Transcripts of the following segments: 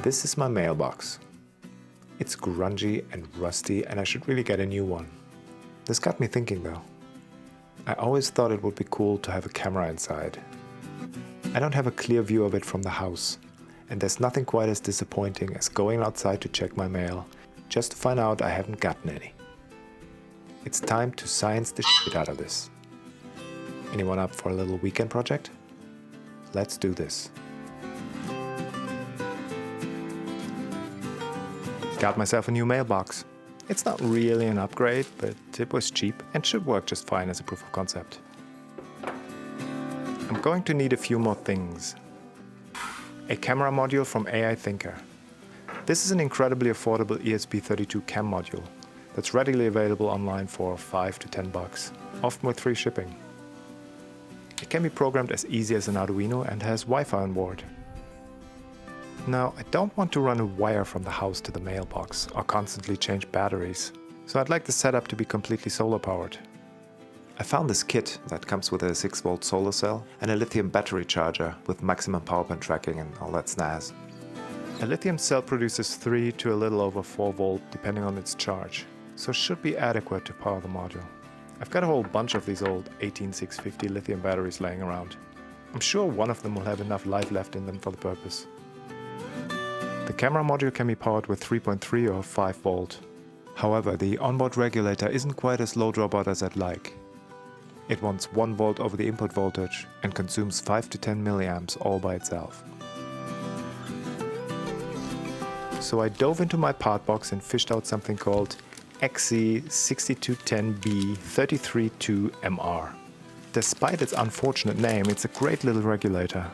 This is my mailbox. It's grungy and rusty and I should really get a new one. This got me thinking though. I always thought it would be cool to have a camera inside. I don't have a clear view of it from the house, and there's nothing quite as disappointing as going outside to check my mail just to find out I haven't gotten any. It's time to science the shit out of this. Anyone up for a little weekend project? Let's do this. Got myself a new mailbox. It's not really an upgrade, but it was cheap and should work just fine as a proof of concept. I'm going to need a few more things. A camera module from AI Thinker. This is an incredibly affordable ESP32 cam module that's readily available online for $5 to $10, often with free shipping. It can be programmed as easy as an Arduino and has Wi-Fi on board. Now, I don't want to run a wire from the house to the mailbox or constantly change batteries, so I'd like the setup to be completely solar powered. I found this kit that comes with a 6-volt solar cell and a lithium battery charger with maximum power band tracking and all that snazz. A lithium cell produces 3 to a little over 4 volt depending on its charge, so should be adequate to power the module. I've got a whole bunch of these old 18650 lithium batteries laying around. I'm sure one of them will have enough life left in them for the purpose. The camera module can be powered with 3.3 or 5 volt. However, the onboard regulator isn't quite as low dropout as I'd like. It wants 1 volt over the input voltage and consumes 5 to 10 milliamps all by itself. So I dove into my part box and fished out something called XC6210B332MR. Despite its unfortunate name, it's a great little regulator.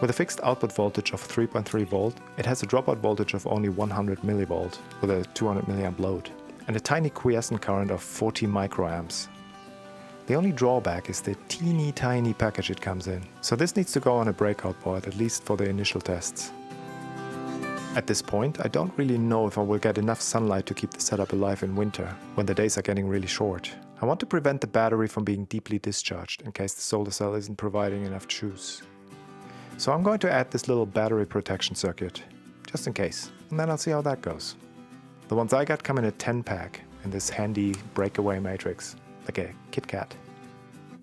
With a fixed output voltage of 3.3 volt, it has a dropout voltage of only 100 millivolt with a 200 milliamp load and a tiny quiescent current of 40 microamps. The only drawback is the teeny tiny package it comes in, so this needs to go on a breakout board, at least for the initial tests. At this point, I don't really know if I will get enough sunlight to keep the setup alive in winter, when the days are getting really short. I want to prevent the battery from being deeply discharged in case the solar cell isn't providing enough juice. So I'm going to add this little battery protection circuit, just in case, and then I'll see how that goes. The ones I got come in a 10-pack in this handy breakaway matrix, like a Kit Kat.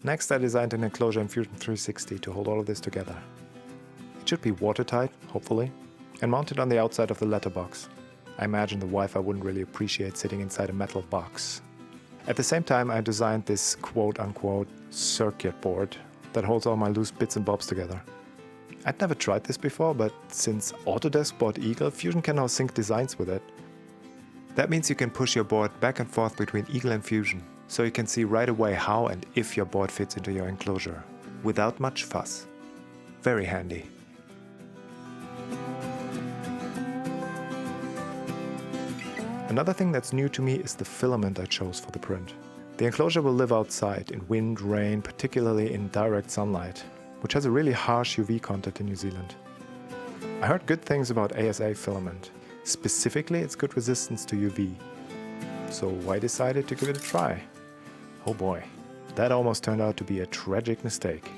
Next, I designed an enclosure in Fusion 360 to hold all of this together. It should be watertight, hopefully, and mounted on the outside of the letterbox. I imagine the Wi-Fi wouldn't really appreciate sitting inside a metal box. At the same time, I designed this quote-unquote circuit board that holds all my loose bits and bobs together. I'd never tried this before, but since Autodesk bought Eagle, Fusion can now sync designs with it. That means you can push your board back and forth between Eagle and Fusion, so you can see right away how and if your board fits into your enclosure, without much fuss. Very handy. Another thing that's new to me is the filament I chose for the print. The enclosure will live outside in wind, rain, particularly in direct sunlight, which has a really harsh UV content in New Zealand. I heard good things about ASA filament. Specifically, it's good resistance to UV. So I decided to give it a try. Oh boy, that almost turned out to be a tragic mistake.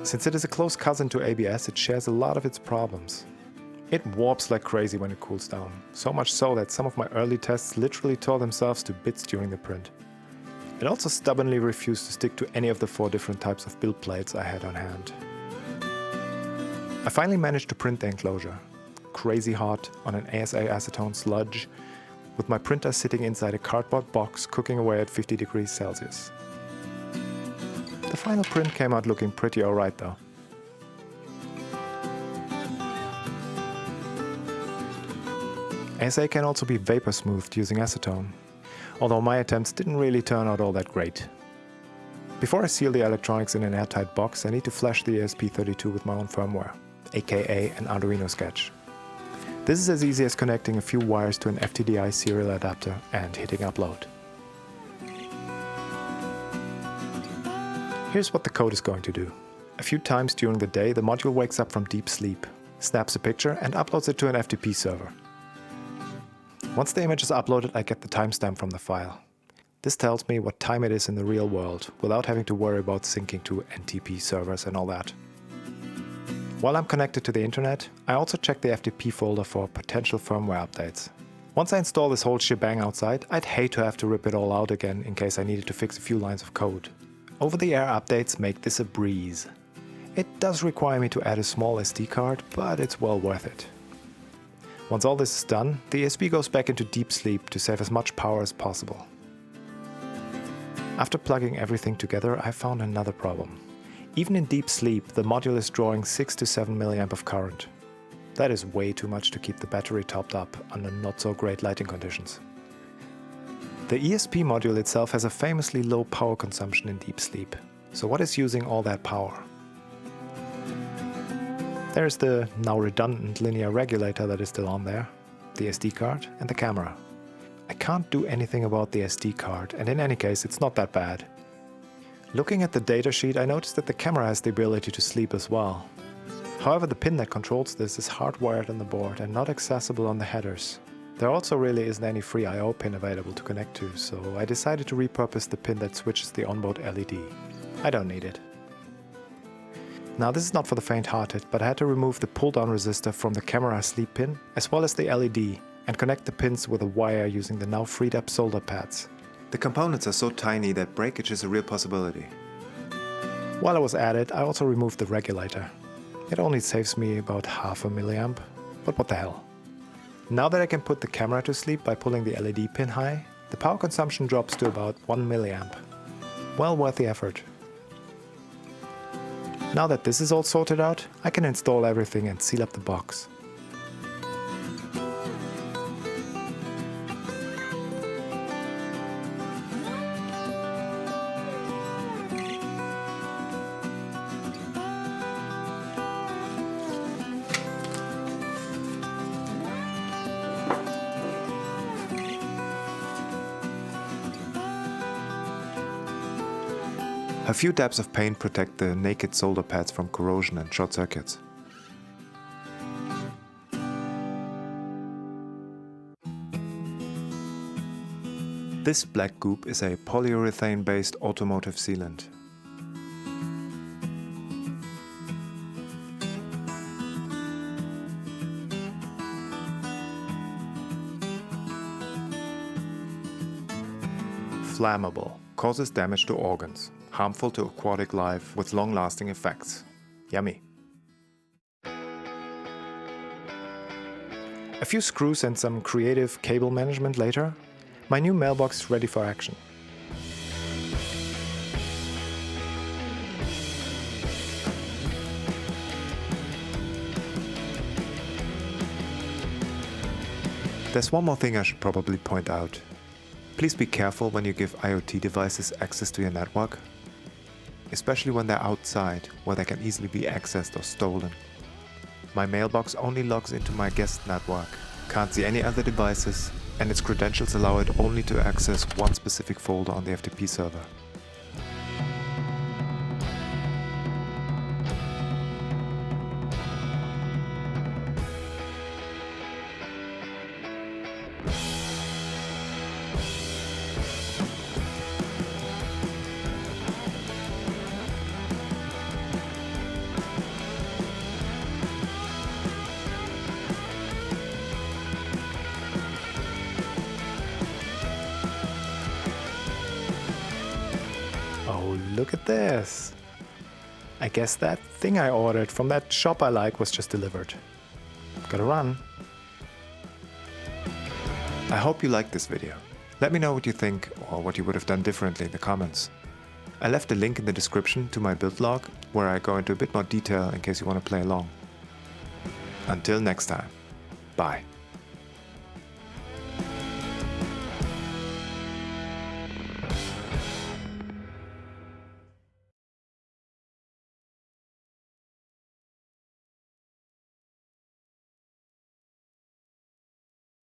Since it is a close cousin to ABS, it shares a lot of its problems. It warps like crazy when it cools down, so much so that some of my early tests literally tore themselves to bits during the print. It also stubbornly refused to stick to any of the 4 different types of build plates I had on hand. I finally managed to print the enclosure, crazy hot on an ASA acetone sludge, with my printer sitting inside a cardboard box cooking away at 50 degrees Celsius. The final print came out looking pretty alright though. ASA can also be vapor smoothed using acetone, although my attempts didn't really turn out all that great. Before I seal the electronics in an airtight box, I need to flash the ESP32 with my own firmware, aka an Arduino sketch. This is as easy as connecting a few wires to an FTDI serial adapter and hitting upload. Here's what the code is going to do. A few times during the day, the module wakes up from deep sleep, snaps a picture and uploads it to an FTP server. Once the image is uploaded, I get the timestamp from the file. This tells me what time it is in the real world, without having to worry about syncing to NTP servers and all that. While I'm connected to the internet, I also check the FTP folder for potential firmware updates. Once I install this whole shebang outside, I'd hate to have to rip it all out again in case I needed to fix a few lines of code. Over-the-air updates make this a breeze. It does require me to add a small SD card, but it's well worth it. Once all this is done, the ESP goes back into deep sleep to save as much power as possible. After plugging everything together, I found another problem. Even in deep sleep, the module is drawing 6 to 7 mA of current. That is way too much to keep the battery topped up under not so great lighting conditions. The ESP module itself has a famously low power consumption in deep sleep. So what is using all that power? There's the now redundant linear regulator that is still on there, the SD card and the camera. I can't do anything about the SD card, and in any case it's not that bad. Looking at the datasheet, I noticed that the camera has the ability to sleep as well. However, the pin that controls this is hardwired on the board and not accessible on the headers. There also really isn't any free I/O pin available to connect to, so I decided to repurpose the pin that switches the onboard LED. I don't need it. Now this is not for the faint-hearted, but I had to remove the pull-down resistor from the camera sleep pin, as well as the LED, and connect the pins with a wire using the now freed up solder pads. The components are so tiny that breakage is a real possibility. While I was at it, I also removed the regulator. It only saves me about ½ milliamp, but what the hell. Now that I can put the camera to sleep by pulling the LED pin high, the power consumption drops to about 1 milliamp. Well worth the effort. Now that this is all sorted out, I can install everything and seal up the box. A few dabs of paint protect the naked solder pads from corrosion and short circuits. This black goop is a polyurethane-based automotive sealant. Flammable. Causes damage to organs. Harmful to aquatic life with long-lasting effects. Yummy. A few screws and some creative cable management later, my new mailbox is ready for action. There's one more thing I should probably point out. Please be careful when you give IoT devices access to your network, especially when they're outside, where they can easily be accessed or stolen. My mailbox only logs into my guest network, can't see any other devices, and its credentials allow it only to access one specific folder on the FTP server. Oh, look at this! I guess that thing I ordered from that shop I like was just delivered. Gotta run. I hope you liked this video. Let me know what you think or what you would have done differently in the comments. I left a link in the description to my build log where I go into a bit more detail in case you want to play along. Until next time, bye.